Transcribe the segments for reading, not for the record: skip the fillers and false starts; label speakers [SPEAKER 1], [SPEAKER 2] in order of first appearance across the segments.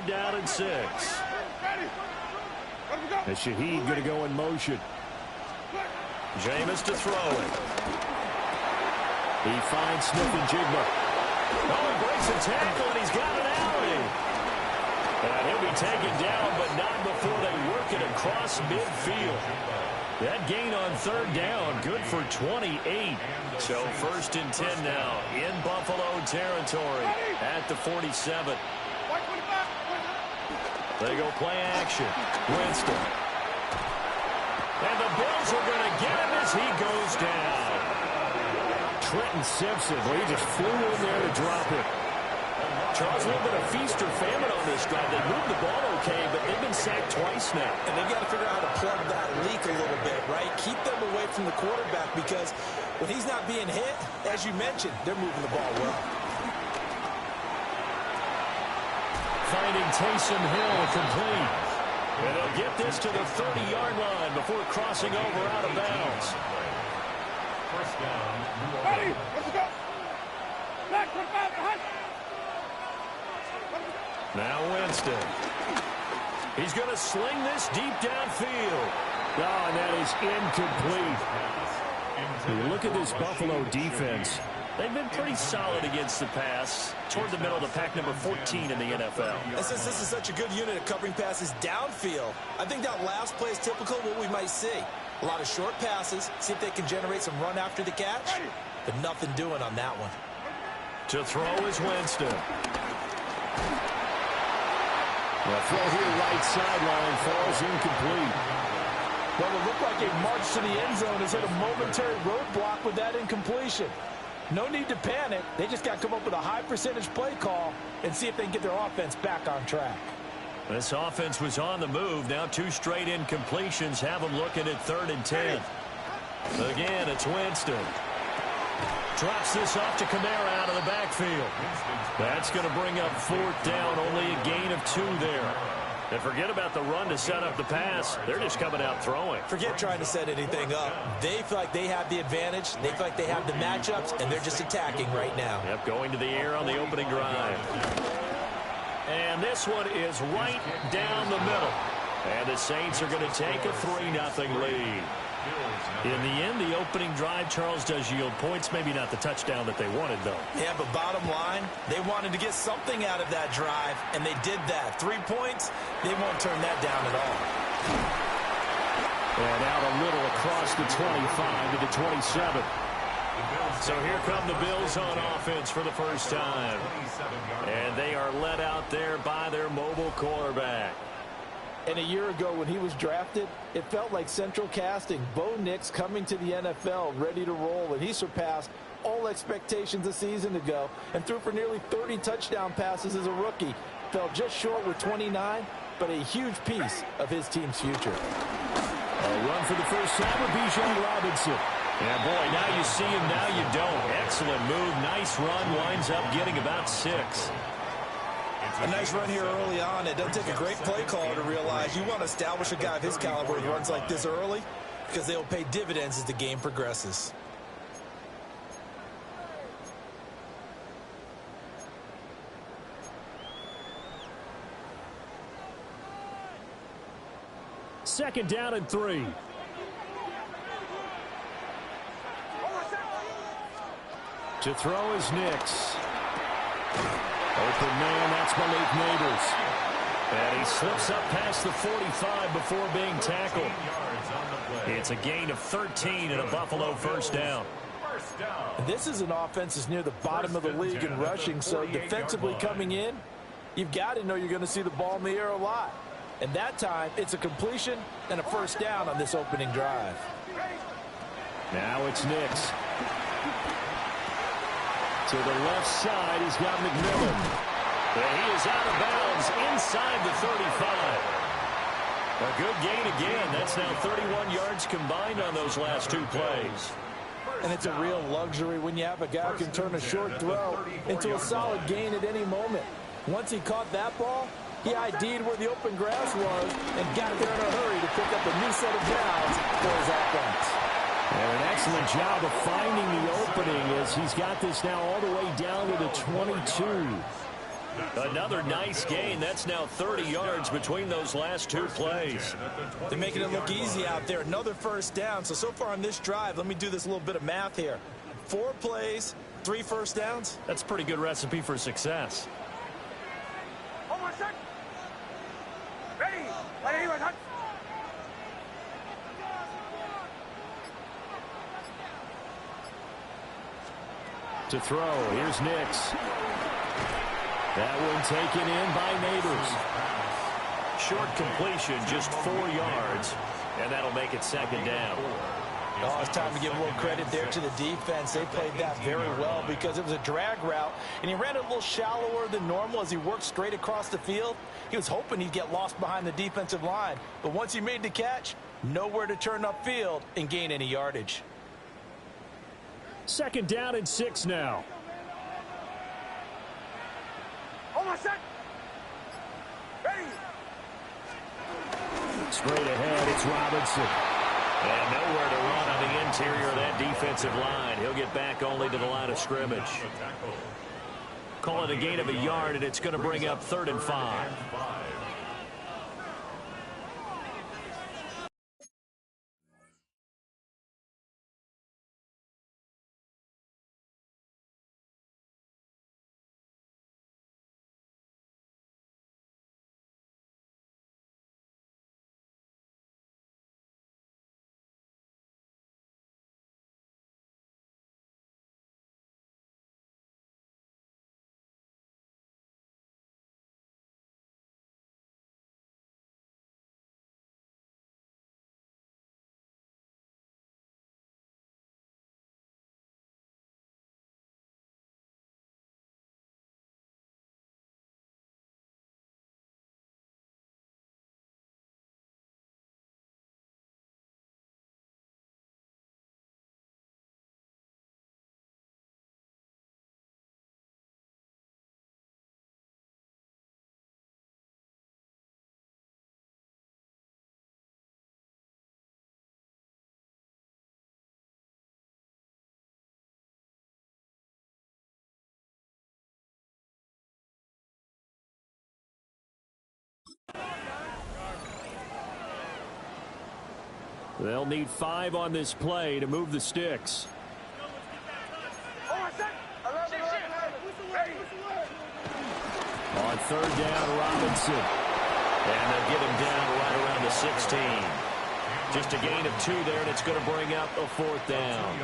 [SPEAKER 1] 3rd down and 6.
[SPEAKER 2] And Shaheed going to go in motion.
[SPEAKER 1] Jameis to throw it.
[SPEAKER 2] He finds Smith-Njigba.
[SPEAKER 1] Oh, he breaks a tackle, and he's got an alley. And he'll be taken down, but not before they work it across midfield. That gain on 3rd down, good for 28. So 1st and 10 now in Buffalo territory at the 47. They go play action. Winston. And the Bills are going to get him as he goes down.
[SPEAKER 2] Trenton Simpson, well, he just flew in there to drop it.
[SPEAKER 1] Charles, a little bit of feast or famine on this drive. They moved the ball okay, but they've been sacked twice now.
[SPEAKER 3] And they've got to figure out how to plug that leak a little bit, right? Keep them away from the quarterback because when he's not being hit, as you mentioned, they're moving the ball well.
[SPEAKER 1] Finding Taysom Hill complete. And they'll get this to the 30-yard line before crossing over out of bounds.
[SPEAKER 4] First down. Ready, let's go. Back, behind.
[SPEAKER 1] Now Winston. He's going to sling this deep downfield.
[SPEAKER 2] Oh, and that is incomplete. You look at this Buffalo defense.
[SPEAKER 1] They've been pretty solid against the pass. Toward the middle of the pack, number 14 in the NFL.
[SPEAKER 3] And since this is such a good unit of covering passes downfield, I think that last play is typical of what we might see. A lot of short passes, see if they can generate some run after the catch, but nothing doing on that one.
[SPEAKER 1] To throw is Winston.
[SPEAKER 2] The throw here right sideline falls incomplete.
[SPEAKER 5] Well, it looked like a march to the end zone has hit a momentary roadblock with that incompletion. No need to panic. They just got to come up with a high percentage play call and see if they can get their offense back on track.
[SPEAKER 1] This offense was on the move. Now 2 straight incompletions have them looking at 3rd and 10. Again, it's Winston. Drops this off to Kamara out of the backfield. That's going to bring up 4th down. Only a gain of 2 there. And forget about the run to set up the pass. They're just coming out throwing.
[SPEAKER 3] Forget trying to set anything up. They feel like they have the advantage. They feel like they have the matchups, and they're just attacking right now.
[SPEAKER 1] Yep, going to the air on the opening drive. And this one is right down the middle. And the Saints are going to take a 3-0 lead. In the end, the opening drive, Charles, does yield points. Maybe not the touchdown that they wanted, though.
[SPEAKER 3] Yeah, but bottom line, they wanted to get something out of that drive, and they did that. 3 points, they won't turn that down at all.
[SPEAKER 2] And out a little across the 25 to the 27.
[SPEAKER 1] So here come the Bills on offense for the first time. And they are led out there by their mobile quarterback.
[SPEAKER 5] And a year ago when he was drafted, it felt like central casting. Bo Nix coming to the NFL ready to roll, and he surpassed all expectations a season ago and threw for nearly 30 touchdown passes as a rookie. Fell just short with 29, but a huge piece of his team's future.
[SPEAKER 2] A run for the first time with Bijan Robinson.
[SPEAKER 1] Yeah, boy, now you see him, now you don't. Excellent move, nice run, winds up getting about 6.
[SPEAKER 3] A nice run here early on. It doesn't take a great play caller to realize you want to establish a guy of his caliber who runs like this early because they'll pay dividends as the game progresses.
[SPEAKER 2] Second down and 3. To throw is Nix. Open man, that's Malik Neighbors.
[SPEAKER 1] And he slips up past the 45 before being tackled. It's a gain of 13 and a Buffalo first down.
[SPEAKER 5] This is an offense that's near the bottom of the league in rushing, so defensively coming in, you've got to know you're going to see the ball in the air a lot. And that time, it's a completion and a first down on this opening drive.
[SPEAKER 2] Now it's Nix. To the left side, he's got McMillan.
[SPEAKER 1] And he is out of bounds inside the 35. A good gain again. That's now 31 yards combined on those last 2 plays.
[SPEAKER 5] And it's a real luxury when you have a guy who can turn a short throw into a solid gain at any moment. Once he caught that ball, he ID'd where the open grass was and got there in a hurry to pick up a new set of downs for his offense.
[SPEAKER 2] And an excellent job of finding the opening as he's got this now all the way down to the 22.
[SPEAKER 1] Another nice gain. That's now 30 yards between those last two plays.
[SPEAKER 3] They're making it look easy out there. Another first down. So far on this drive, let me do this little bit of math here. 4 plays, 3 first downs.
[SPEAKER 1] That's a pretty good recipe for success.
[SPEAKER 2] To throw, here's Nix. That one taken in by Neighbors.
[SPEAKER 1] Short completion, just 4 yards, and that'll make it second down.
[SPEAKER 3] Oh, it's time to give a little credit there to the defense. They played that very well because it was a drag route, and he ran it a little shallower than normal as he worked straight across the field. He was hoping he'd get lost behind the defensive line, but once he made the catch, nowhere to turn upfield and gain any yardage.
[SPEAKER 2] Second down and 6 now. Straight ahead, it's Robinson.
[SPEAKER 1] And nowhere to run on the interior of that defensive line. He'll get back only to the line of scrimmage. Call it a gain of a yard, and it's going to bring up 3rd and 5.
[SPEAKER 2] They'll need 5 on this play to move the sticks. On 3rd down, Robinson.
[SPEAKER 1] And they'll get him down right around the 16. Just a gain of 2 there, and it's going to bring up a 4th down.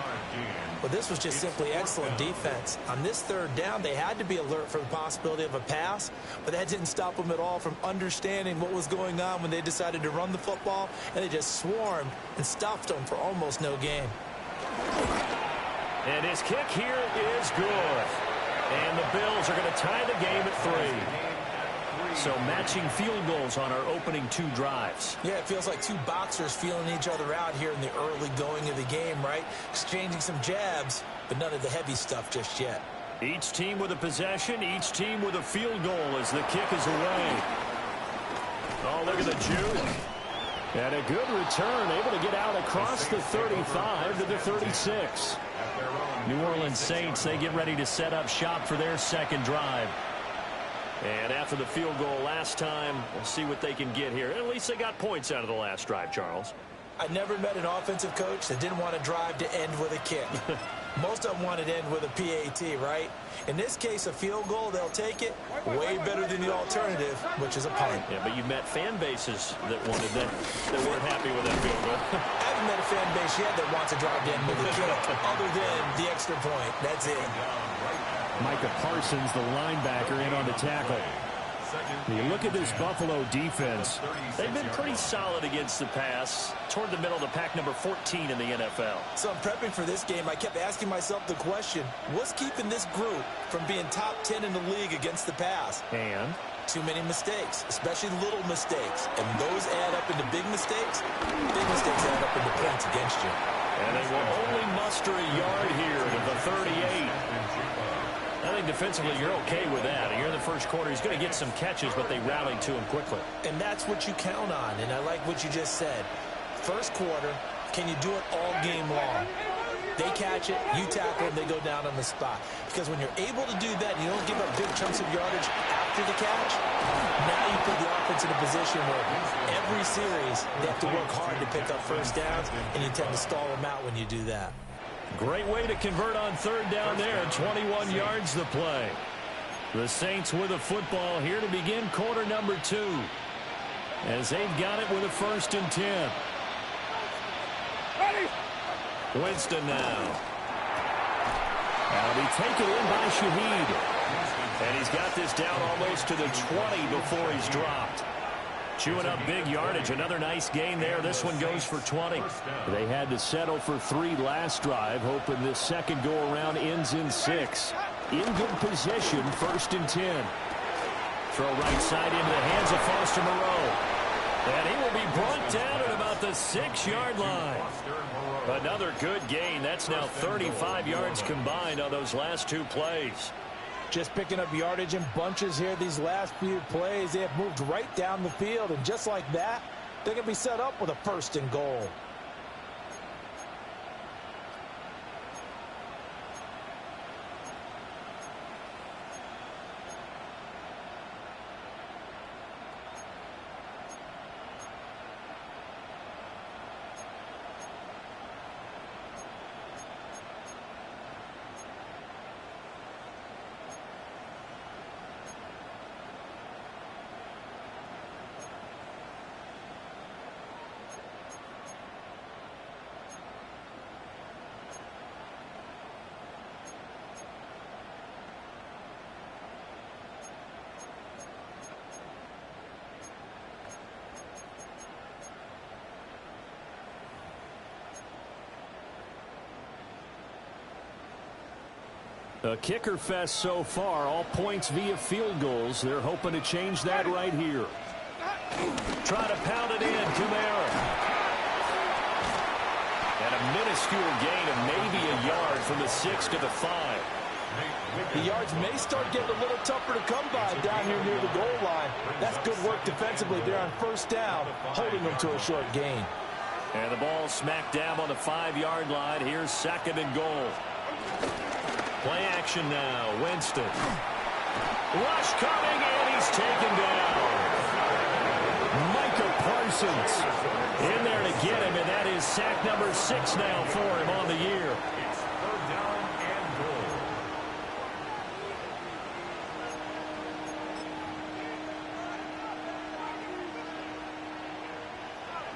[SPEAKER 3] Well, this was just simply excellent defense. On this 3rd down, they had to be alert for the possibility of a pass, but that didn't stop them at all from understanding what was going on when they decided to run the football, and they just swarmed and stuffed them for almost no gain.
[SPEAKER 1] And his kick here is good. And the Bills are going to tie the game at 3. So matching field goals on our opening 2 drives.
[SPEAKER 3] Yeah, it feels like 2 boxers feeling each other out here in the early going of the game, right? Exchanging some jabs, but none of the heavy stuff just yet.
[SPEAKER 1] Each team with a possession, each team with a field goal as the kick is away. Oh, look at the juke.
[SPEAKER 2] And a good return, able to get out across the 35 to the 36.
[SPEAKER 1] New Orleans Saints, they get ready to set up shop for their 2nd drive. And after the field goal last time, we'll see what they can get here. At least they got points out of the last drive, Charles.
[SPEAKER 3] I never met an offensive coach that didn't want to drive to end with a kick. Most of them wanted to end with a PAT, right? In this case, a field goal, they'll take it way better than the alternative, which is a punt.
[SPEAKER 1] Yeah, but you met fan bases that wanted that weren't happy with that field goal.
[SPEAKER 3] I haven't met a fan base yet that wants to drive to end with a kick, other than the extra point. That's it.
[SPEAKER 2] Micah Parsons, the linebacker, in on the tackle. You look at this Buffalo defense.
[SPEAKER 1] They've been pretty solid against the pass. Toward the middle of the pack, number 14 in the NFL.
[SPEAKER 3] So I'm prepping for this game. I kept asking myself the question, what's keeping this group from being top 10 in the league against the pass?
[SPEAKER 2] And
[SPEAKER 3] too many mistakes, especially little mistakes. And those add up into big mistakes. Big mistakes add up into points against you.
[SPEAKER 1] And they will only muster a yard here with the 38. I think defensively you're okay with that. Here in the first quarter, he's going to get some catches, but they rallied to him quickly.
[SPEAKER 3] And that's what you count on, and I like what you just said. First quarter, can you do it all game long? They catch it, you tackle them, they go down on the spot. Because when you're able to do that, and you don't give up big chunks of yardage after the catch, now you put the offense in a position where every series they have to work hard to pick up first downs, and you tend to stall them out when you do that.
[SPEAKER 1] Great way to convert on third down there. 21 yards the play. The Saints with a football here to begin quarter number 2. As they've got it with a 1st and 10. Winston now. That'll be taken in by Shaheed. And he's got this down almost to the 20 before he's dropped. Chewing up big yardage. Another nice gain there. This one goes for 20. They had to settle for 3 last drive, hoping this second go-around ends in 6. In good position, 1st and 10. Throw right side into the hands of Foster Moreau. And he will be brought down at about the 6-yard line. Another good gain. That's now 35 yards combined on those last 2 plays.
[SPEAKER 5] Just picking up yardage in bunches here these last few plays. They have moved right down the field, and just like that, they're going to be set up with a 1st and goal.
[SPEAKER 1] A kicker fest so far, all points via field goals. They're hoping to change that right here. Try to pound it in, Kamara. And a minuscule gain of maybe a yard from the 6 to the 5.
[SPEAKER 5] The yards may start getting a little tougher to come by down here near the goal line. That's good work defensively there on 1st down, holding them to a short gain.
[SPEAKER 1] And the ball smacked down on the 5-yard line. Here's 2nd and goal. Play action now. Winston. Rush coming, and he's taken down. Micah Parsons in there to get him, and that is sack number 6 now for him on the year.
[SPEAKER 4] It's 3rd down and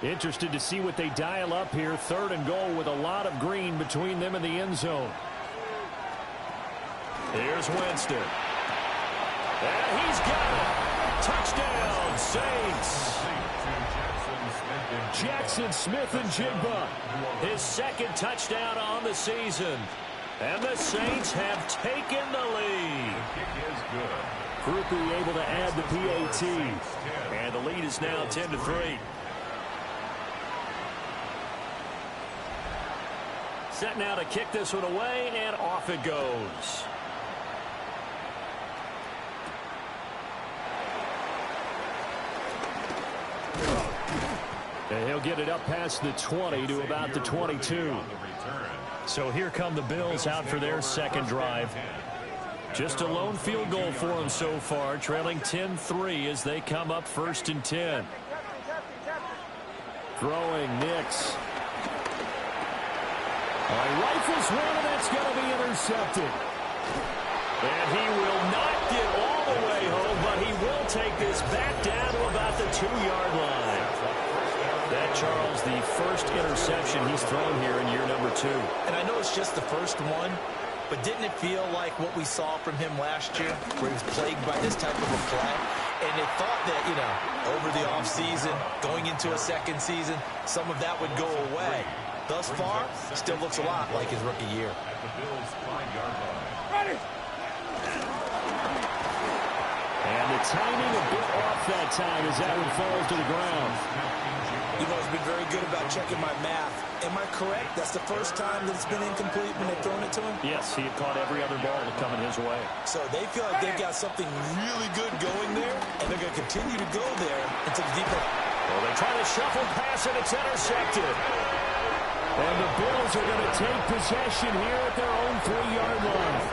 [SPEAKER 4] goal.
[SPEAKER 1] Interested to see what they dial up here. 3rd and goal with a lot of green between them and the end zone. Here's Winston. And he's got it. Touchdown, Saints. Jackson Smith and Jigba. His 2nd touchdown on the season. And the Saints have taken the lead. Krupe able to add the PAT. And the lead is now 10-3. Set now to kick this one away, and off it goes. And he'll get it up past the 20 to about the 22. So here come the Bills out for their 2nd drive. Just a lone field goal for them so far, trailing 10-3 as they come up 1st and 10. Throwing Nix. Rifles one, and that's going to be intercepted. And he will not get all the way home, but he will take this back down to about the 2-yard line. That, Charles, the 1st interception he's thrown here in year number 2.
[SPEAKER 3] And I know it's just the 1st one, but didn't it feel like what we saw from him last year, where he was plagued by this type of a play? And they thought that, over the offseason, going into a 2nd season, some of that would go away. Thus far, still looks a lot like his rookie year.
[SPEAKER 4] At the Bills' 5-yard line. Ready.
[SPEAKER 1] And the timing a bit off that time as that one falls to the ground.
[SPEAKER 3] You've always been very good about checking my math. Am I correct? That's the 1st time that it's been incomplete when they've thrown it to him?
[SPEAKER 1] Yes, he had caught every other ball coming his way.
[SPEAKER 3] So they feel like they've got something really good going there, and they're going to continue to go there until the defense.
[SPEAKER 1] Well, they try to shuffle pass, and it's intercepted.
[SPEAKER 2] And the Bills are going to take possession here at their own 3-yard line.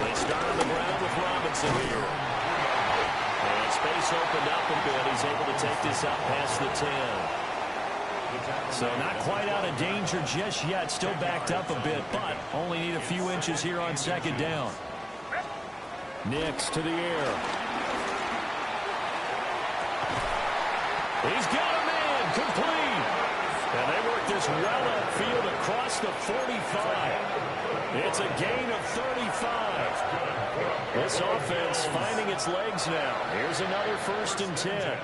[SPEAKER 1] They start on the ground with Robinson here. And space opened up a bit. He's able to take this out past the 10. So not quite out of danger just yet. Still backed up a bit, but only need a few inches here on second down.
[SPEAKER 2] Nix to the air.
[SPEAKER 1] He's got a man complete. And they work this well upfield across the 45. It's a gain of 35. This offense finding its legs now. Here's another 1st and 10.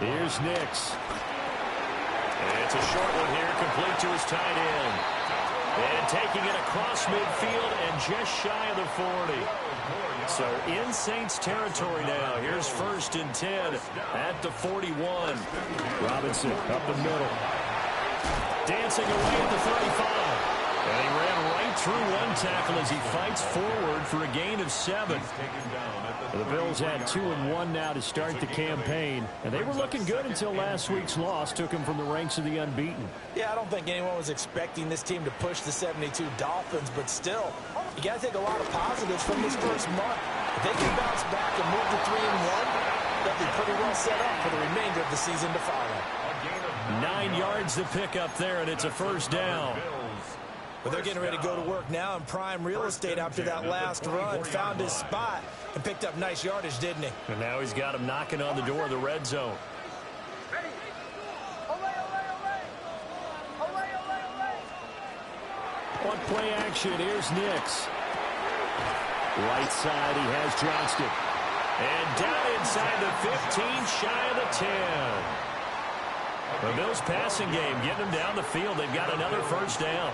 [SPEAKER 2] Here's Nix.
[SPEAKER 1] It's a short one here, complete to his tight end. And taking it across midfield and just shy of the 40. So in Saints territory now. Here's 1st and 10 at the 41.
[SPEAKER 2] Robinson up the middle.
[SPEAKER 1] Dancing away at the 35. And he ran right through one tackle as he fights forward for a gain of 7.
[SPEAKER 2] The Bills had 2-1 now to start the campaign, and they were looking good until last week's loss took them from the ranks of the unbeaten.
[SPEAKER 3] Yeah, I don't think anyone was expecting this team to push the 72 Dolphins, but still, you got to take a lot of positives from this first month. If they can bounce back and move to 3-1, they'll be pretty well set up for the remainder of the season to follow.
[SPEAKER 1] 9 yards to pick up there, and it's a 1st down.
[SPEAKER 3] But they're getting ready to go to work now in prime real estate after that last run. Found his spot and picked up nice yardage, didn't he?
[SPEAKER 1] And now he's got him knocking on the door of the red zone.
[SPEAKER 2] On play action, here's Nix. Right side, he has Johnston.
[SPEAKER 1] And down inside the 15, shy of the 10. The Bills passing game, getting them down the field. They've got another 1st down.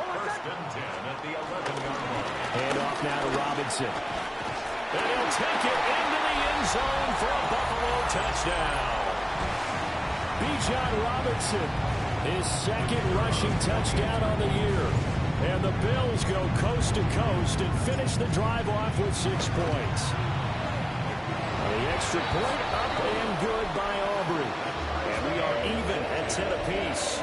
[SPEAKER 4] 1st and 10 at the 11-yard line.
[SPEAKER 2] Hand off now to Robinson.
[SPEAKER 1] And he'll take it into the end zone for a Buffalo touchdown.
[SPEAKER 2] Bijan Robinson, his 2nd rushing touchdown on the year. And the Bills go coast to coast and finish the drive off with 6 points. The extra point up and good by Aubrey.
[SPEAKER 1] And we are even at 10 apiece.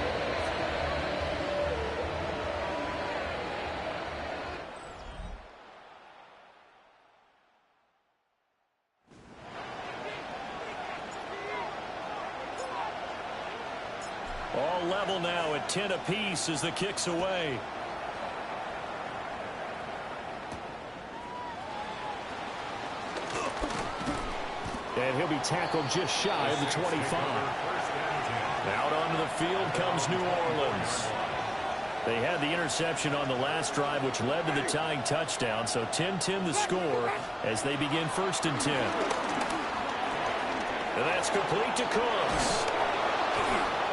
[SPEAKER 1] All level now at 10 apiece as the kick's away.
[SPEAKER 2] And he'll be tackled just shy of the 25.
[SPEAKER 1] Out onto the field comes New Orleans. They had the interception on the last drive, which led to the tying touchdown. So 10-10 the score as they begin 1st and 10. And that's complete to Cooks.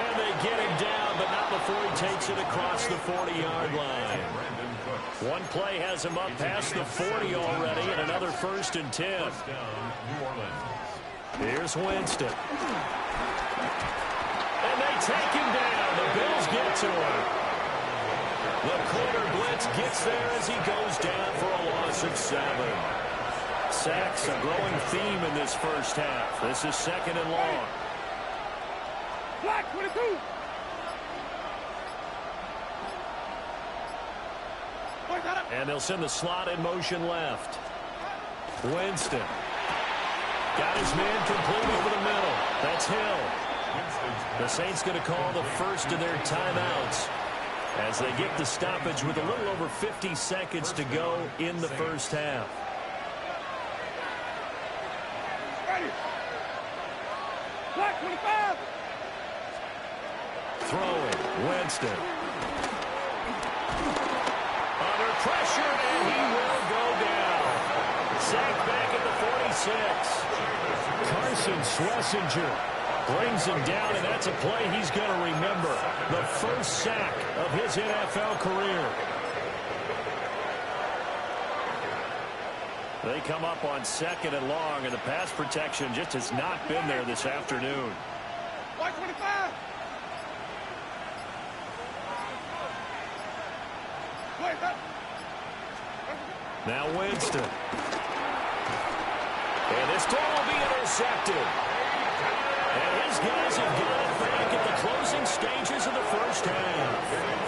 [SPEAKER 1] And they get him down, but not before he takes it across the 40-yard line. One play has him up past the 40 already, and another 1st and 10. Here's Winston. And they take him down. The Bills get to him. The corner blitz gets there as he goes down for a loss of 7. Sacks a growing theme in this first half. This is 2nd and long.
[SPEAKER 6] Black 22.
[SPEAKER 1] And they'll send the slot in motion left. Winston. Got his man complete over the middle. That's Hill. The Saints going to call the first of their timeouts as they get the stoppage with a little over 50 seconds to go in the first half.
[SPEAKER 6] Ready. Black 25.
[SPEAKER 1] Throwing. Winston. Under pressure, and he will go down. Sacked back at the 46.
[SPEAKER 2] Carson Schlesinger
[SPEAKER 1] Brings him down, and that's a play he's going to remember. The first sack of his NFL career. They come up on 2nd and long, and the pass protection just has not been there this afternoon.
[SPEAKER 6] White 25.
[SPEAKER 1] Now Winston. And this ball will be intercepted. And his guys have got it back at the closing stages of the first half.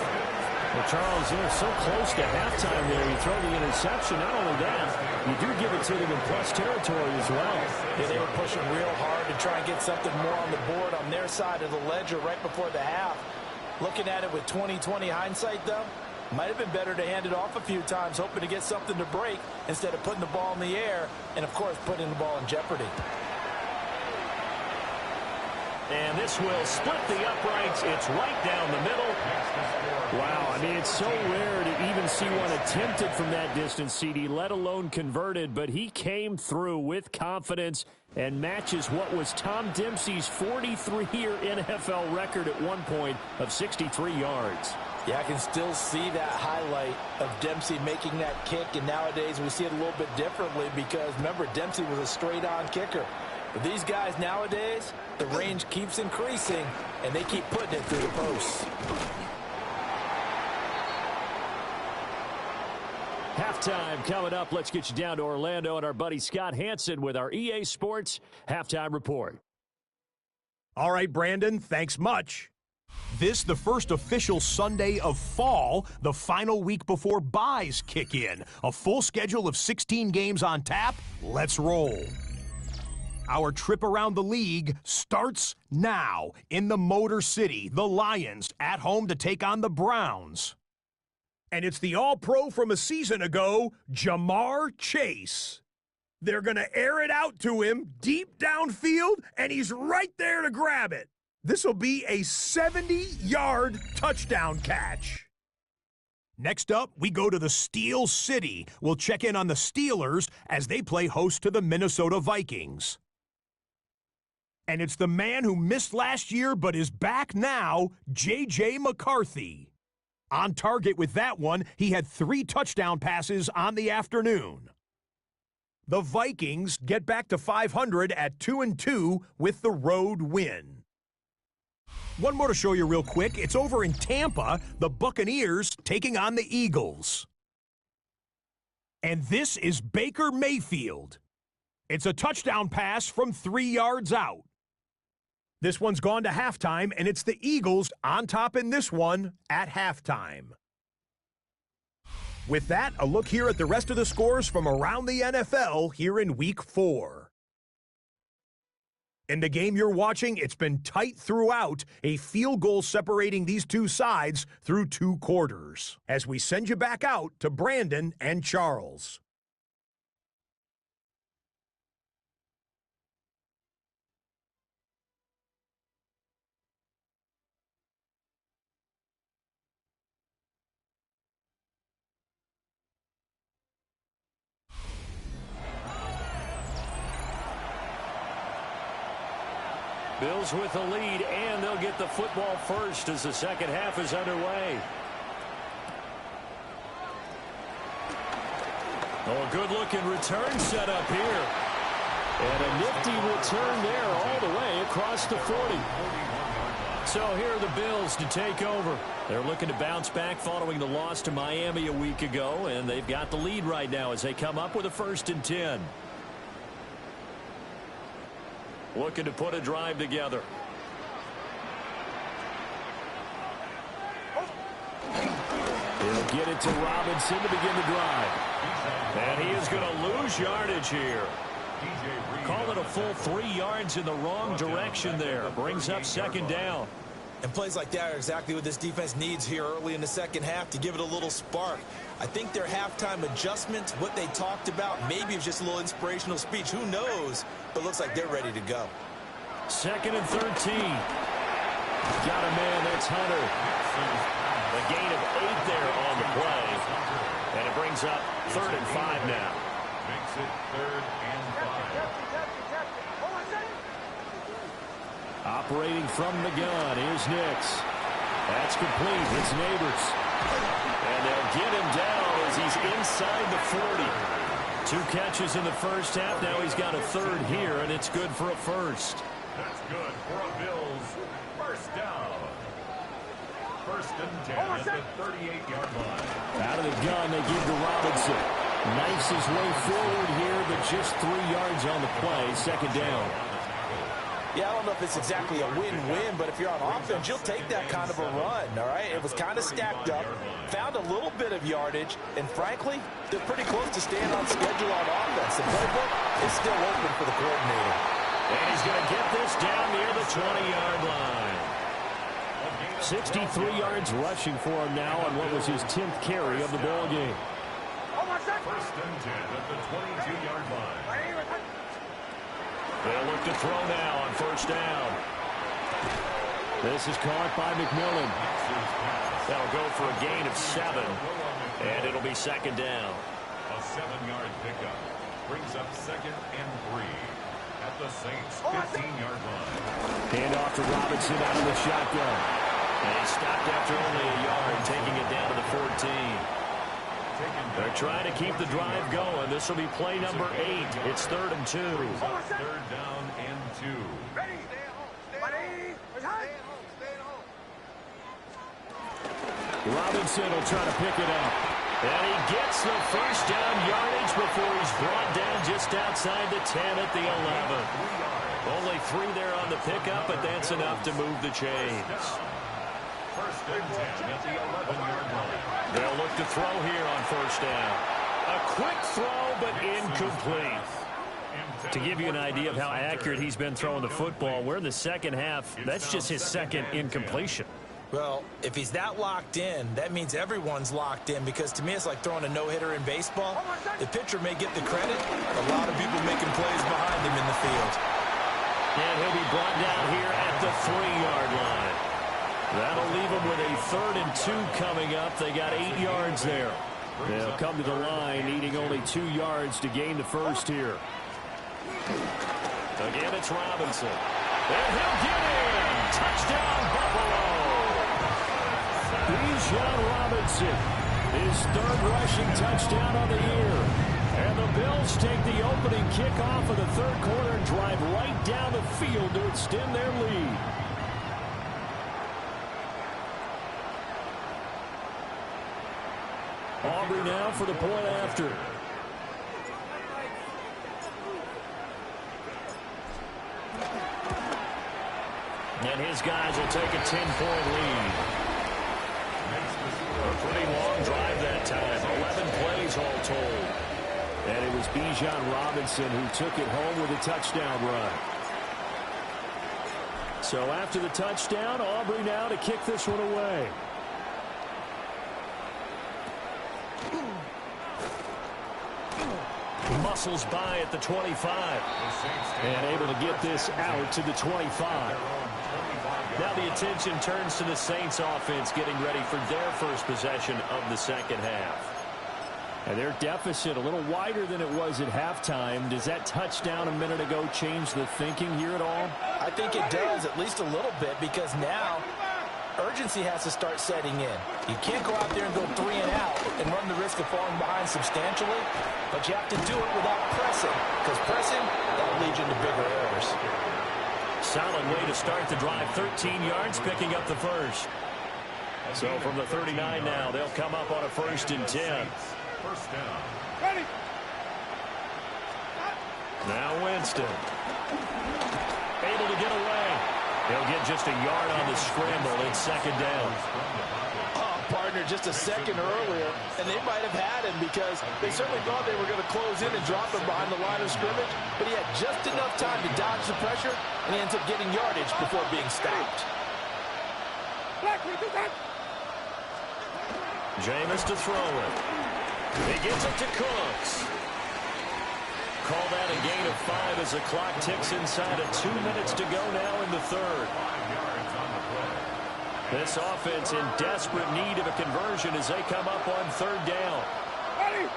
[SPEAKER 2] Well, Charles, they're so close to halftime there. You throw the interception. Not only that, you do give it to them in plus territory as well.
[SPEAKER 3] Yeah, they were pushing real hard to try and get something more on the board on their side of the ledger right before the half. Looking at it with 20/20 hindsight, though, might have been better to hand it off a few times, hoping to get something to break instead of putting the ball in the air and, of course, putting the ball in jeopardy.
[SPEAKER 1] And this will split the uprights. It's right down the middle.
[SPEAKER 2] Wow, I mean, it's so rare to even see one attempted from that distance, CD, let alone converted, but he came through with confidence and matches what was Tom Dempsey's 43-year NFL record at one point of 63 yards.
[SPEAKER 3] Yeah, I can still see that highlight of Dempsey making that kick, and nowadays we see it a little bit differently because, remember, Dempsey was a straight-on kicker. But these guys nowadays, the range keeps increasing, and they keep putting it through the posts.
[SPEAKER 2] Halftime coming up. Let's get you down to Orlando and our buddy Scott Hansen with our EA Sports Halftime Report.
[SPEAKER 7] All right, Brandon, thanks much. This, the first official Sunday of fall, the final week before buys kick in. A full schedule of 16 games on tap. Let's roll. Our trip around the league starts now in the Motor City. The Lions at home to take on the Browns. And it's the All-Pro from a season ago, Jamar Chase. They're going to air it out to him deep downfield, and he's right there to grab it. This will be a 70-yard touchdown catch. Next up, we go to the Steel City. We'll check in on the Steelers as they play host to the Minnesota Vikings. And it's the man who missed last year but is back now, J.J. McCarthy. On target with that one, he had 3 touchdown passes on the afternoon. The Vikings get back to 500 at 2-2 with the road win. One more to show you real quick. It's over in Tampa, the Buccaneers taking on the Eagles. And this is Baker Mayfield. It's a touchdown pass from 3 yards out. This one's gone to halftime, and it's the Eagles on top in this one at halftime. With that, a look here at the rest of the scores from around the NFL here in Week 4. In the game you're watching, it's been tight throughout, a field goal separating these two sides through 2 quarters. As we send you back out to Brandon and Charles.
[SPEAKER 2] Bills with the lead, and they'll get the football first as the second half is underway. Oh, good-looking return set up here. And a nifty return there all the way across the 40. So here are the Bills to take over. They're looking to bounce back following the loss to Miami a week ago, and they've got the lead right now as they come up with a 1st and 10. Looking to put a drive together. He'll get it to Robinson to begin the drive. And he is going to lose yardage here. Call it a full 3 yards in the wrong direction there. Brings up 2nd down.
[SPEAKER 3] And plays like that are exactly what this defense needs here early in the second half to give it a little spark. I think their halftime adjustment, what they talked about, maybe it's just a little inspirational speech. Who knows? But looks like they're ready to go.
[SPEAKER 2] 2nd and 13. Got a man, that's Hunter. A gain of 8 there on the play. And it brings up 3rd and 5 now.
[SPEAKER 4] Makes it 3rd and 5.
[SPEAKER 2] Operating from the gun, here's Nix. That's complete. It's Neighbors. And they'll get him down as he's inside the 40. 2 catches in the first half. Now he's got a 3rd here, and it's good for a 1st.
[SPEAKER 4] That's good for a Bills 1st down. 1st and 10 at the 38-yard line.
[SPEAKER 2] Out of the gun, they give to Robinson. Knifes his way forward here, but just 3 yards on the play. Second down.
[SPEAKER 5] Yeah, I don't know if it's exactly a win-win, but if you're on offense, you'll take that kind of a run, all right? It was kind of stacked up, found a little bit of yardage, and frankly, they're pretty close to staying on schedule on offense. The playbook is still open for the coordinator.
[SPEAKER 1] And he's going to get this down near the 20-yard line.
[SPEAKER 2] 63 yards rushing for him now on what was his 10th carry of the ball game.
[SPEAKER 4] First and 10 at the 22-yard line.
[SPEAKER 1] They'll look to throw now on first down.
[SPEAKER 2] This is caught by McMillan.
[SPEAKER 1] That'll go for a gain of 7, and it'll be second down.
[SPEAKER 4] A 7-yard pickup brings up second and 3 at the Saints' 15-yard line.
[SPEAKER 2] Hand off to Robinson out of the shotgun.
[SPEAKER 1] And he stopped after only a yard, taking it down to the 14. They're trying to keep the drive going. This will be play number 8. It's 3rd and 2.
[SPEAKER 4] 3rd down and 2.
[SPEAKER 6] Ready?
[SPEAKER 2] Robinson will try to pick it up.
[SPEAKER 1] And he gets the first down yardage before he's brought down just outside the 10 at the 11. Only 3 there on the pickup, but that's enough to move the chains.
[SPEAKER 4] First and 10 at the 11-yard line.
[SPEAKER 1] They'll look to throw here on first down. A quick throw, but incomplete. To give you an idea of how accurate he's been throwing the football, we're in the second half. That's just his second incompletion.
[SPEAKER 5] Well, if he's that locked in, that means everyone's locked in, because to me it's like throwing a no-hitter in baseball. The pitcher may get the credit, a lot of people making plays behind him in the field.
[SPEAKER 1] And he'll be brought down here at the 3-yard line. That'll leave them with a 3rd and 2 coming up. They got 8 yards there.
[SPEAKER 2] They'll come to the line needing only 2 yards to gain the first here.
[SPEAKER 1] Again, it's Robinson. And he'll get in. Touchdown, Buffalo.
[SPEAKER 2] Bijan Robinson, his 3rd rushing touchdown of the year. And the Bills take the opening kickoff of the 3rd quarter and drive right down the field to extend their lead. Aubrey now for the point after.
[SPEAKER 1] And his guys will take a 10-point lead. A pretty long drive that time. 11 plays all told.
[SPEAKER 2] And it was Bijan Robinson who took it home with a touchdown run. So after the touchdown, Aubrey now to kick this one away.
[SPEAKER 1] Muscles by at the 25.
[SPEAKER 2] And able to get this out to the 25.
[SPEAKER 1] Now the attention turns to the Saints offense getting ready for their first possession of the second half.
[SPEAKER 2] And their deficit a little wider than it was at halftime. Does that touchdown a minute ago change the thinking here at all?
[SPEAKER 5] I think it does, at least a little bit, because now urgency has to start setting in. You can't go out there and go 3 and out and run the risk of falling behind substantially, but you have to do it without pressing, because pressing, that'll lead you into bigger errors.
[SPEAKER 1] Solid way to start the drive. 13 yards, picking up the first. So from the 39 now, they'll come up on a 1st and 10.
[SPEAKER 4] First down.
[SPEAKER 6] Ready?
[SPEAKER 1] Now Winston. Able to get away. He'll get just a yard on the scramble. It's second down.
[SPEAKER 5] Oh, partner, just a second earlier, and they might have had him because they certainly thought they were going to close in and drop him behind the line of scrimmage, but he had just enough time to dodge the pressure, and he ends up getting yardage before being stopped.
[SPEAKER 1] Jameis to throw it. He gets it to Cooks. Call that a gain of 5 as the clock ticks inside of 2 minutes to go now in the 3rd. This offense in desperate need of a conversion as they come up on 3rd down.
[SPEAKER 6] Ready?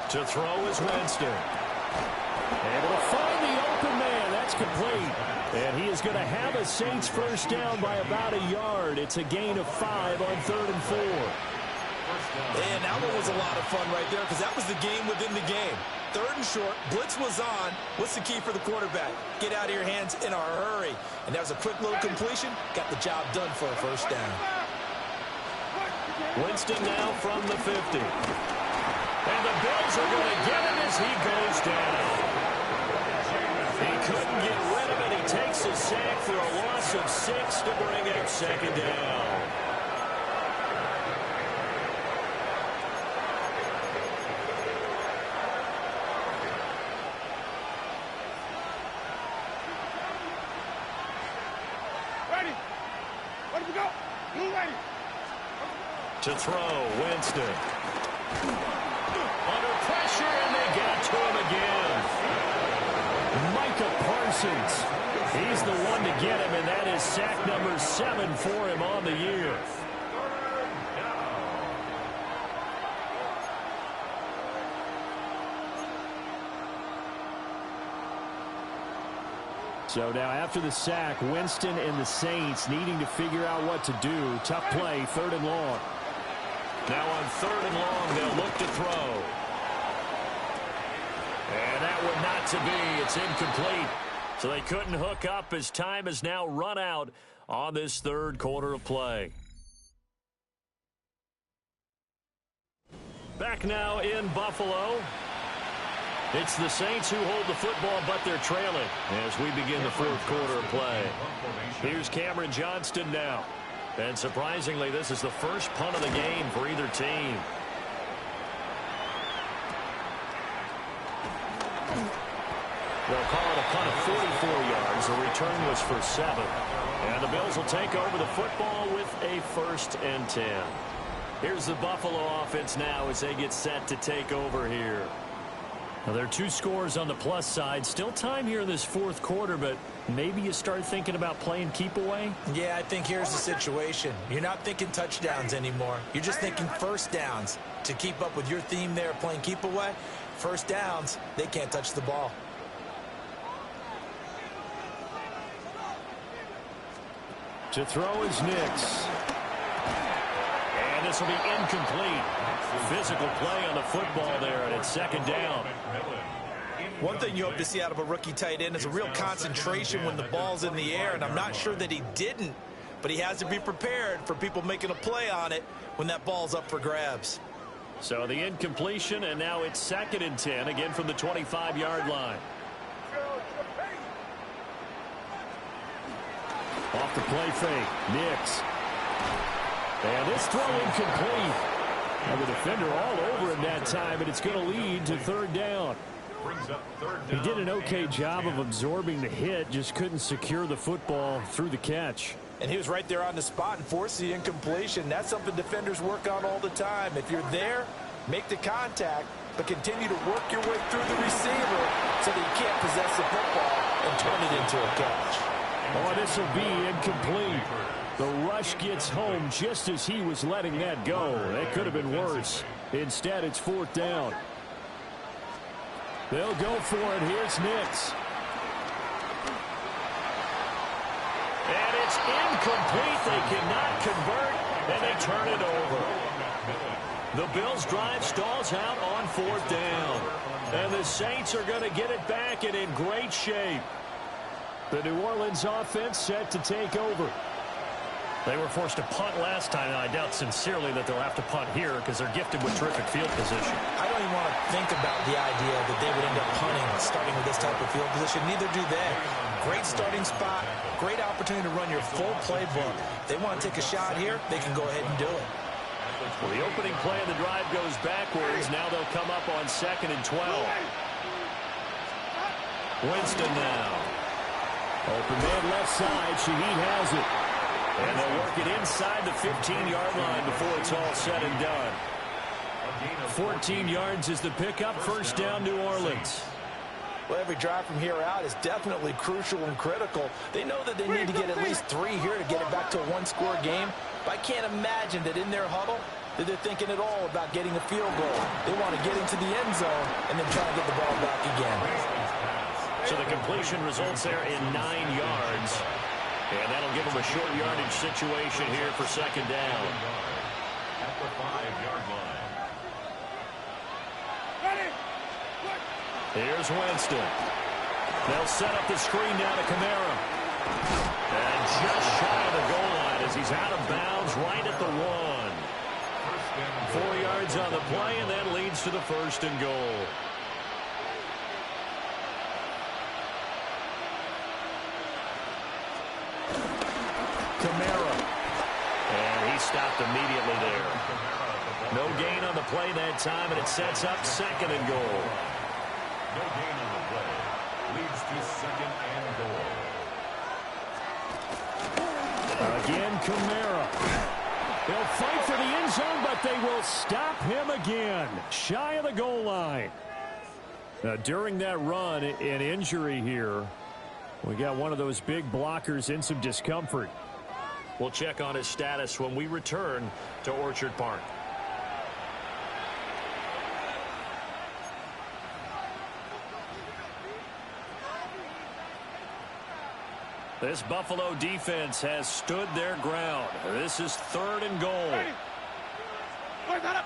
[SPEAKER 1] To throw is Winston.
[SPEAKER 2] Able to find the open man. That's complete. And he is going to have a Saints first down by about a yard. It's a gain of 5 on 3rd and 4.
[SPEAKER 5] And that one was a lot of fun right there because that was the game within the game. 3rd and short, blitz was on. What's the key for the quarterback? Get out of your hands in a hurry. And that was a quick little completion. Got the job done for a first down.
[SPEAKER 1] Winston now from the 50. And the Bills are going to get him as he goes down. He couldn't get rid of it. He takes a sack for a loss of 6 to bring up second down.
[SPEAKER 6] Ready. Ready to go. You ready.
[SPEAKER 1] To throw, Winston. Under pressure, and they got to him again.
[SPEAKER 2] Micah Parsons. He's the one to get him, and that is sack number 7 for him on the year. So now after the sack, Winston and the Saints needing to figure out what to do. Tough play, 3rd and long.
[SPEAKER 1] Now on 3rd and long, they'll look to throw. And that one not to be. It's incomplete. So they couldn't hook up as time has now run out on this 3rd quarter of play. Back now in Buffalo. It's the Saints who hold the football, but they're trailing as we begin the 4th quarter of play. Here's Cameron Johnston now. And surprisingly, this is the first punt of the game for either team. They'll call it a punt of 44 yards. The return was for 7. And the Bills will take over the football with a 1st and 10. Here's the Buffalo offense now as they get set to take over here. Now, there are 2 scores on the plus side. Still time here in this 4th quarter, but maybe you start thinking about playing keep away?
[SPEAKER 3] Yeah, I think here's the situation. You're not thinking touchdowns anymore. You're just thinking first downs. To keep up with your theme there, playing keep away, first downs, they can't touch the ball.
[SPEAKER 2] To throw is Nix.
[SPEAKER 1] And this will be incomplete. Physical play on the football there, and it's 2nd down.
[SPEAKER 3] One thing you hope to see out of a rookie tight end is a real concentration when the ball's in the air, and I'm not sure that he didn't, but he has to be prepared for people making a play on it when that ball's up for grabs.
[SPEAKER 1] So the incompletion, and now it's 2nd and 10, again from the 25-yard line.
[SPEAKER 2] Off the play fake, Nix. And this throw incomplete. And the defender all over him that time, and it's going to lead to 3rd down. He did an okay job of absorbing the hit, just couldn't secure the football through the catch.
[SPEAKER 3] And he was right there on the spot and forced the incompletion. That's something defenders work on all the time. If you're there, make the contact, but continue to work your way through the receiver so that you can't possess the football and turn it into a catch.
[SPEAKER 2] Oh, this will be incomplete. The rush gets home just as he was letting that go. That could have been worse. Instead, it's 4th down. They'll go for it. Here's Nix.
[SPEAKER 1] And it's incomplete. They cannot convert, and they turn it over. The Bills' drive stalls out on 4th down. And the Saints are going to get it back and in great shape.
[SPEAKER 2] The New Orleans offense set to take over.
[SPEAKER 1] They were forced to punt last time, and I doubt sincerely that they'll have to punt here because they're gifted with terrific field position.
[SPEAKER 3] I don't even want to think about the idea that they would end up punting starting with this type of field position. Neither do they. Great starting spot, great opportunity to run your full playbook. If they want to take a shot here, they can go ahead and do it.
[SPEAKER 1] Well, the opening play of the drive goes backwards. Now they'll come up on 2nd and 12. Winston now.
[SPEAKER 2] Open man left side. Shaheed has it.
[SPEAKER 1] And they'll work it inside the 15-yard line before it's all said and done.
[SPEAKER 2] 14 yards is the pickup. 1st down, New Orleans.
[SPEAKER 3] Well, every drive from here out is definitely crucial and critical. They know that they need to get at least 3 here to get it back to a 1-score game. But I can't imagine that in their huddle that they're thinking at all about getting a field goal. They want to get into the end zone and then try to get the ball back again.
[SPEAKER 1] So the completion results there in 9 yards. And that'll give them a short yardage situation here for 2nd down.
[SPEAKER 4] At the 5-yard line.
[SPEAKER 1] Here's Winston. They'll set up the screen now to Kamara. And just shy of the goal line as he's out of bounds right at the 1. 4 yards on the play, and that leads to the 1st and goal. Kamara. And he stopped immediately there. No gain on the play that time, and it sets up 2nd and goal.
[SPEAKER 4] No gain on the play. Leads to 2nd and goal.
[SPEAKER 2] Again, Kamara. He'll fight for the end zone, but they will stop him again. Shy of the goal line. Now, during that run, an injury here. We got one of those big blockers in some discomfort.
[SPEAKER 1] We'll check on his status when we return to Orchard Park. This Buffalo defense has stood their ground. This is 3rd and goal.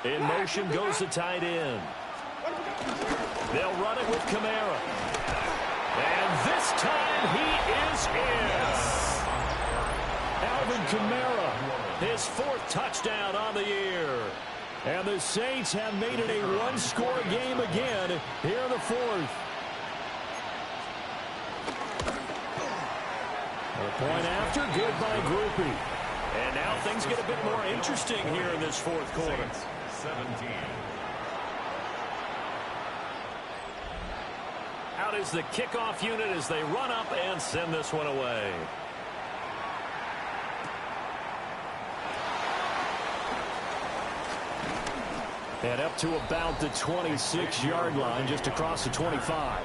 [SPEAKER 1] In motion goes the tight end. They'll run it with Kamara. And this time he is in. Alvin Kamara, his 4th touchdown on the year.
[SPEAKER 2] And the Saints have made it a one-score game again here in the 4th. A point after, good by Groupie.
[SPEAKER 1] And now things get a bit more interesting here in this 4th quarter.
[SPEAKER 4] 17.
[SPEAKER 1] Out is the kickoff unit as they run up and send this one away. And up to about the 26-yard line, just across the 25.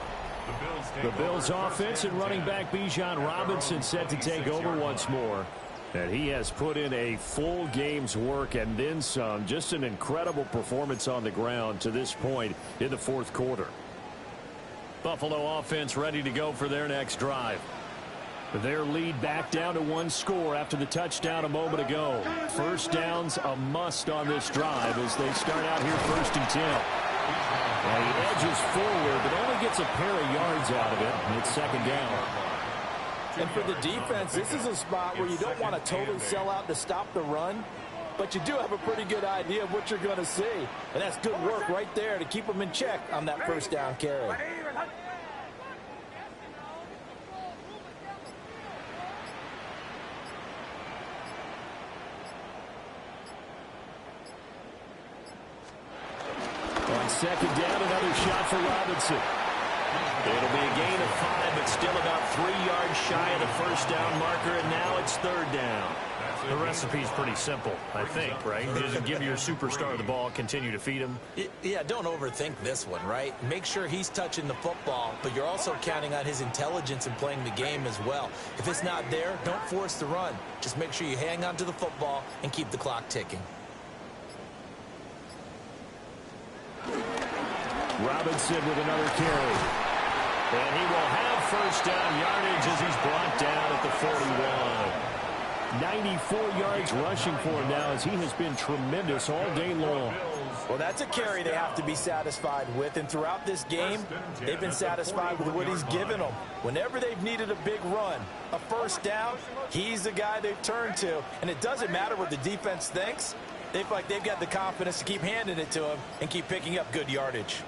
[SPEAKER 1] The Bills offense and running back Bijan Robinson set to take over once more. And he has put in a full game's work and then some. Just an incredible performance on the ground to this point in the 4th quarter. Buffalo offense ready to go for their next drive.
[SPEAKER 2] Their lead back down to 1 score after the touchdown a moment ago. First down's a must on this drive as they start out here 1st and 10. And he edges forward, but only gets a pair of yards out of it, and it's 2nd down.
[SPEAKER 5] And for the defense, this is a spot where you don't want to totally sell out to stop the run, but you do have a pretty good idea of what you're going to see. And that's good work right there to keep them in check on that 1st down carry.
[SPEAKER 2] On 2nd down, another shot for Robinson.
[SPEAKER 1] It'll be a gain of 5, but still about 3 yards shy of the 1st down marker, and now it's 3rd down. The recipe's pretty simple, I think, right? Just give your superstar the ball, continue to feed him.
[SPEAKER 3] Yeah, don't overthink this one, right? Make sure he's touching the football, but you're also counting on his intelligence in playing the game as well. If it's not there, don't force the run. Just make sure you hang on to the football and keep the clock ticking.
[SPEAKER 2] Robinson with another carry.
[SPEAKER 1] And he will have 1st down yardage as he's brought down at the 41.
[SPEAKER 2] 94 yards rushing for him now as he has been tremendous all day long.
[SPEAKER 5] Well, that's a carry they have to be satisfied with, and throughout this game, they've been satisfied with what he's given them. Whenever they've needed a big run, a 1st down, he's the guy they've turned to. And it doesn't matter what the defense thinks. They feel like they've got the confidence to keep handing it to him and keep picking up good yardage.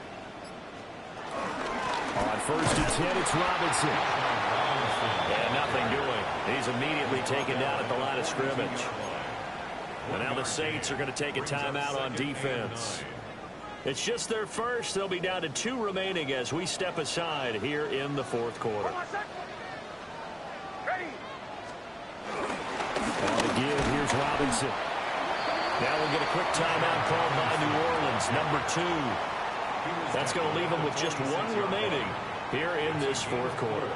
[SPEAKER 2] On 1st and 10, it's Robinson.
[SPEAKER 1] And nothing doing. He's immediately taken down at the line of scrimmage. And now the Saints are going to take a timeout on defense. It's just their first. They'll be down to 2 remaining as we step aside here in the 4th quarter.
[SPEAKER 2] On the give, here's Robinson.
[SPEAKER 1] Now we'll get a quick timeout called by New Orleans, number 2. That's going to leave them with just 1 remaining here in this 4th quarter.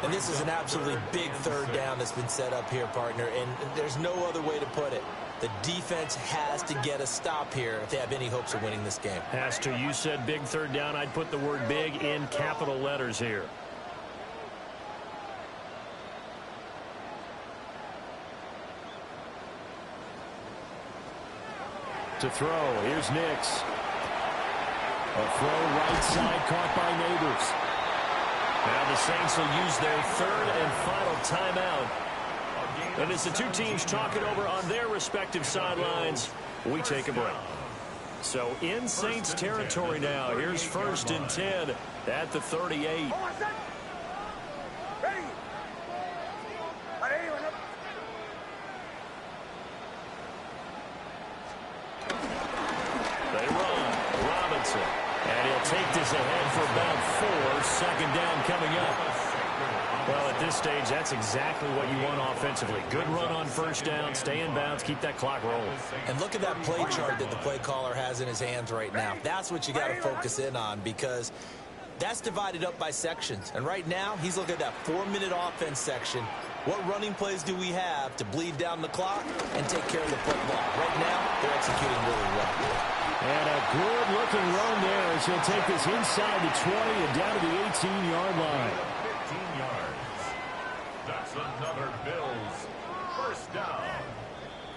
[SPEAKER 3] And this is an absolutely big 3rd down that's been set up here, partner, and there's no other way to put it. The defense has to get a stop here if they have any hopes of winning this game.
[SPEAKER 1] Has to. You said big 3rd down. I'd put the word big in capital letters here.
[SPEAKER 2] To throw, here's Nix. A throw right side caught by Neighbors.
[SPEAKER 1] Now the Saints will use their 3rd and final timeout. And as the 2 teams talk it over on their respective sidelines, We take a break. So in Saints territory now. Here's 1st and 10 at the 38. They run. Robinson. And he'll take this ahead for about 4. 2nd down coming up. Well, at this stage, that's exactly what you want offensively. Good run on 1st down, stay in bounds, keep that clock rolling.
[SPEAKER 3] And look at that play chart that the play caller has in his hands right now. That's what you got to focus in on, because that's divided up by sections. And right now, he's looking at that 4-minute offense section. What running plays do we have to bleed down the clock and take care of the football? Right now, they're executing really well.
[SPEAKER 2] And a good-looking run there as he'll take this inside the 20 and down to the 18-yard line.
[SPEAKER 4] 15 yards. That's another Bills 1st down.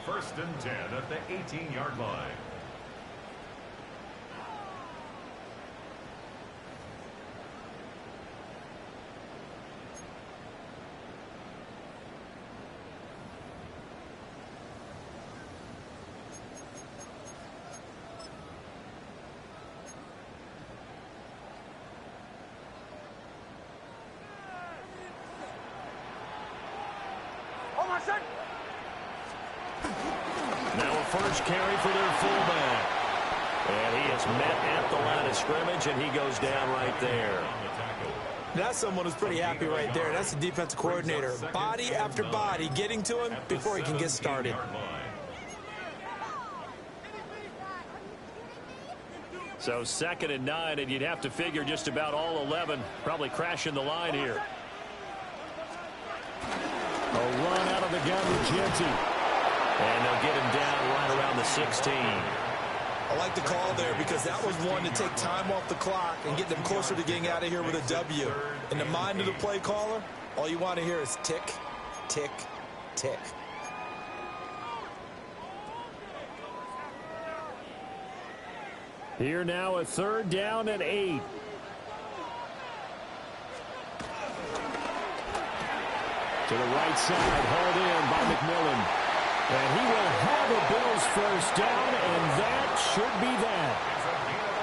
[SPEAKER 4] 1st and 10 at the 18-yard line.
[SPEAKER 1] Now a first carry for their fullback. And he is met at the line of scrimmage, and he goes down right there.
[SPEAKER 3] That's someone who's pretty happy right there. That's the defensive coordinator. Body after body getting to him before he can get started.
[SPEAKER 1] So 2nd and 9, and you'd have to figure just about all 11 probably crashing the line here.
[SPEAKER 2] A run out of the gun with Genty.
[SPEAKER 1] And they'll get him down right around the 16.
[SPEAKER 3] I like the call there because that was one to take time off the clock and get them closer to getting out of here with a W. In the mind of the play caller, all you want to hear is tick, tick, tick.
[SPEAKER 2] Here now a 3rd down and 8. To the right side, hauled in by McMillan. And he will have a Bills 1st down, and that should be that.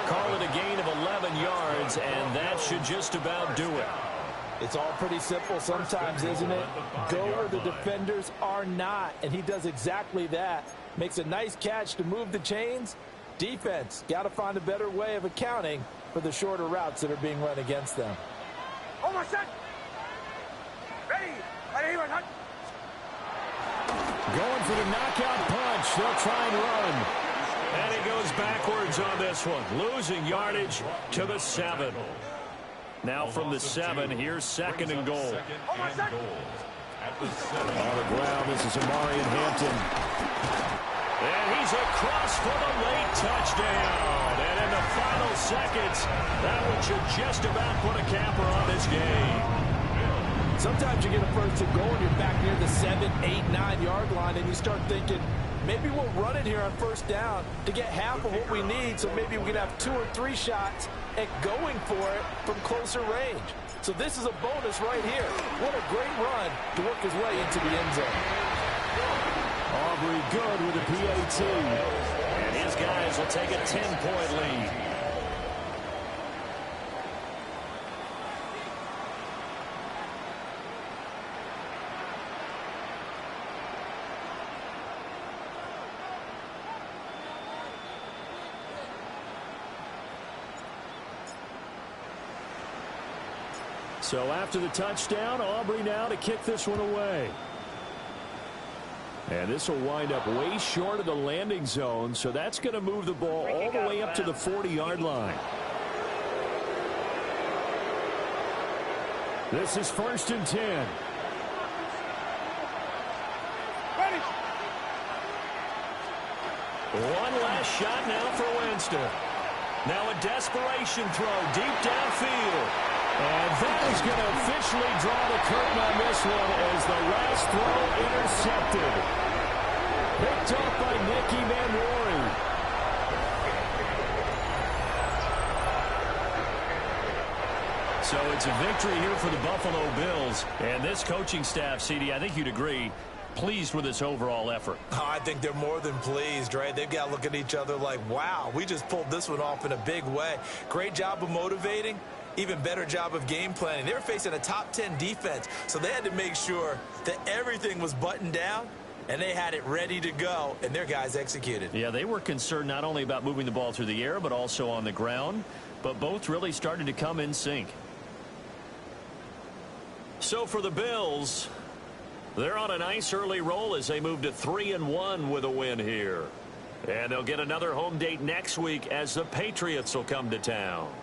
[SPEAKER 1] Call it a gain of 11 yards, and that should just about do it.
[SPEAKER 5] It's all pretty simple sometimes, isn't it? Go where the defenders are not, and he does exactly that. Makes a nice catch to move the chains. Defense, got to find a better way of accounting for the shorter routes that are being run against them.
[SPEAKER 2] Going for the knockout punch. They'll try and run.
[SPEAKER 1] And he goes backwards on this one, losing yardage to the 7. Now from the 7, here's 2nd and goal.
[SPEAKER 2] On the ground, this is Amari Hampton.
[SPEAKER 1] And he's across for the late touchdown. And in the final seconds, that one should just about put a capper on this game.
[SPEAKER 5] Sometimes you get a 1st and goal and you're back near the 7, 8, 9-yard line, and you start thinking, maybe we'll run it here on 1st down to get half of what we need, so maybe we can have 2 or 3 shots at going for it from closer range. So this is a bonus right here. What a great run to work his way into the end zone.
[SPEAKER 2] Aubrey good with a PAT.
[SPEAKER 1] And his guys will take a 10-point lead.
[SPEAKER 2] So after the touchdown, Aubrey now to kick this one away. And this will wind up way short of the landing zone, so that's going to move the ball all the way up to the 40-yard line. This is 1st and 10.
[SPEAKER 1] One last shot now for Winston. Now a desperation throw deep downfield.
[SPEAKER 2] And that is going to officially draw the curtain on this one as the last throw intercepted. Picked off by Nicky Manwari.
[SPEAKER 1] So it's a victory here for the Buffalo Bills. And this coaching staff, CD, I think you'd agree, pleased with this overall effort?
[SPEAKER 3] Oh, I think they're more than pleased, right? They've got to look at each other like, wow, we just pulled this one off in a big way. Great job of motivating. Even better job of game planning. They were facing a top 10 defense, so they had to make sure that everything was buttoned down, and they had it ready to go, and their guys executed.
[SPEAKER 1] Yeah, they were concerned not only about moving the ball through the air, but also on the ground. But both really started to come in sync. So for the Bills, they're on a nice early roll as they move to 3-1 with a win here. And they'll get another home date next week as the Patriots will come to town.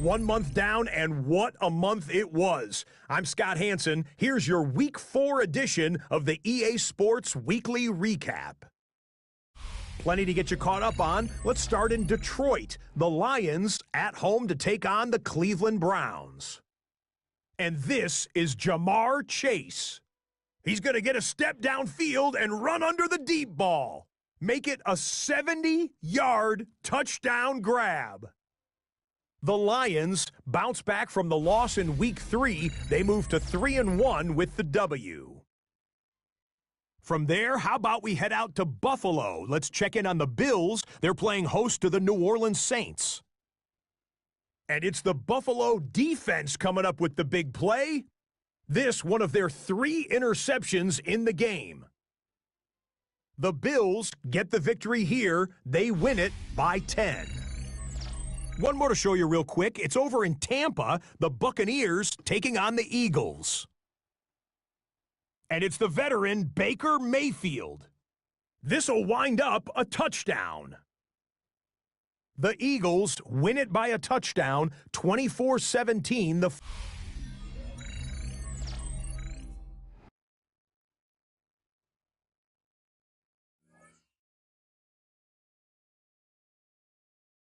[SPEAKER 7] One month down, and what a month it was. I'm Scott Hansen. Here's your Week 4 edition of the EA Sports Weekly Recap. Plenty to get you caught up on. Let's start in Detroit. The Lions at home to take on the Cleveland Browns. And this is Jamar Chase. He's going to get a step downfield and run under the deep ball. Make it a 70-yard touchdown grab. The Lions bounce back from the loss in Week 3. They move to 3-1 with the W. From there, how about we head out to Buffalo? Let's check in on the Bills. They're playing host to the New Orleans Saints. And it's the Buffalo defense coming up with the big play. This, one of their 3 interceptions in the game. The Bills get the victory here. They win it by 10. One more to show you real quick. It's over in Tampa, the Buccaneers taking on the Eagles. And it's the veteran Baker Mayfield. This'll wind up a touchdown. The Eagles win it by a touchdown, 24-17.